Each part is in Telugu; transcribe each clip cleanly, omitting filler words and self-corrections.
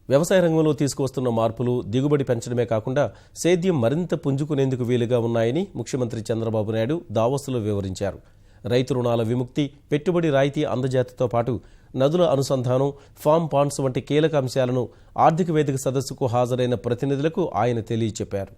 వ్యవసాయ రంగంలో తీసుకువస్తున్న మార్పులు దిగుబడి పెంచడమే కాకుండా సేద్యం మరింత పుంజుకునేందుకు వీలుగా ఉన్నాయని ముఖ్యమంత్రి చంద్రబాబు నాయుడు దావోస్లో వివరించారు. రైతు రుణాల విముక్తి, పెట్టుబడి రాయితీ అందజేతతో పాటు నదుల అనుసంధానం, ఫామ్ పాండ్స్ వంటి కీలక అంశాలను ఆర్థిక వేదిక సదస్సుకు హాజరైన ప్రతినిధులకు ఆయన తెలియచెప్పారు.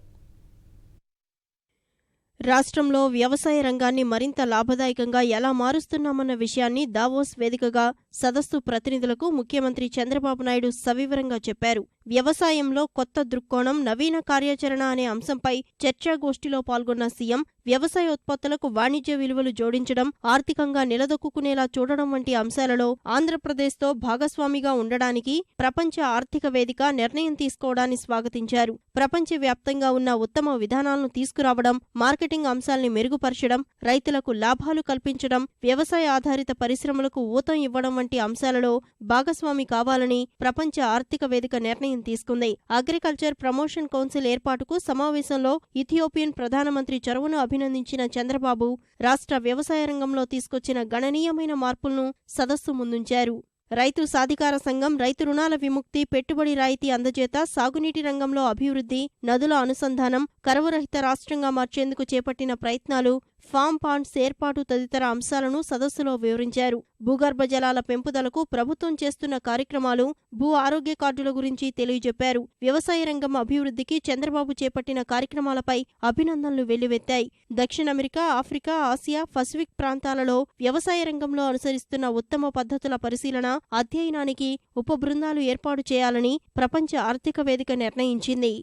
రాష్ట్రంలో వ్యవసాయ రంగాన్ని మరింత లాభదాయకంగా ఎలా మారుస్తున్నామన్న విషయాన్ని దావోస్ వేదికగా సదస్సు ప్రతినిధులకు ముఖ్యమంత్రి చంద్రబాబు నాయుడు సవివరంగా చెప్పారు. వ్యవసాయంలో కొత్త దృక్కోణం, నవీన కార్యాచరణ అనే అంశంపై చర్చాగోష్ఠిలో పాల్గొన్న సీఎం వ్యవసాయ ఉత్పత్తులకు వాణిజ్య విలువలు జోడించడం, ఆర్థికంగా నిలదొక్కునేలా చూడడం వంటి అంశాలలో ఆంధ్రప్రదేశ్తో భాగస్వామిగా ఉండడానికి ప్రపంచ ఆర్థిక వేదిక నిర్ణయం తీసుకోవడాన్ని స్వాగతించారు. ప్రపంచవ్యాప్తంగా ఉన్న ఉత్తమ విధానాలను తీసుకురావడం, మార్కెటింగ్ అంశాల్ని మెరుగుపరచడం, రైతులకు లాభాలు కల్పించడం, వ్యవసాయ ఆధారిత పరిశ్రమలకు ఊతం ఇవ్వడం వంటి అంశాలలో భాగస్వామి కావాలని ప్రపంచ ఆర్థిక వేదిక నిర్ణయం తీసుకుంది. అగ్రికల్చర్ ప్రమోషన్ కౌన్సిల్ ఏర్పాటుకు సమావేశంలో ఇథియోపియన్ ప్రధానమంత్రి చొరవను అభినందించిన చంద్రబాబు రాష్ట్ర వ్యవసాయ రంగంలో తీసుకొచ్చిన గణనీయమైన మార్పులను సదస్సు ముందుంచారు. రైతు సాధికార సంఘం, రైతు రుణాల విముక్తి, పెట్టుబడి రాయితీ అందజేత, సాగునీటి రంగంలో అభివృద్ధి, నదుల అనుసంధానం, కరువురహిత రాష్ట్రంగా మార్చేందుకు చేపట్టిన ప్రయత్నాలు, ఫామ్ పాండ్స్ ఏర్పాటు తదితర అంశాలను సదస్సులో వివరించారు. భూగర్భ జలాల పెంపుదలకు ప్రభుత్వం చేస్తున్న కార్యక్రమాలు, భూ ఆరోగ్య కార్డుల గురించి తెలియజెప్పారు. వ్యవసాయ రంగం అభివృద్ధికి చంద్రబాబు చేపట్టిన కార్యక్రమాలపై అభినందనలు వెల్లువెత్తాయి. దక్షిణ అమెరికా, ఆఫ్రికా, ఆసియా, పసిఫిక్ ప్రాంతాలలో వ్యవసాయ రంగంలో అనుసరిస్తున్న ఉత్తమ పద్ధతుల పరిశీలన, అధ్యయనానికి ఉప బృందాలు ఏర్పాటు చేయాలని ప్రపంచ ఆర్థిక వేదిక నిర్ణయించింది.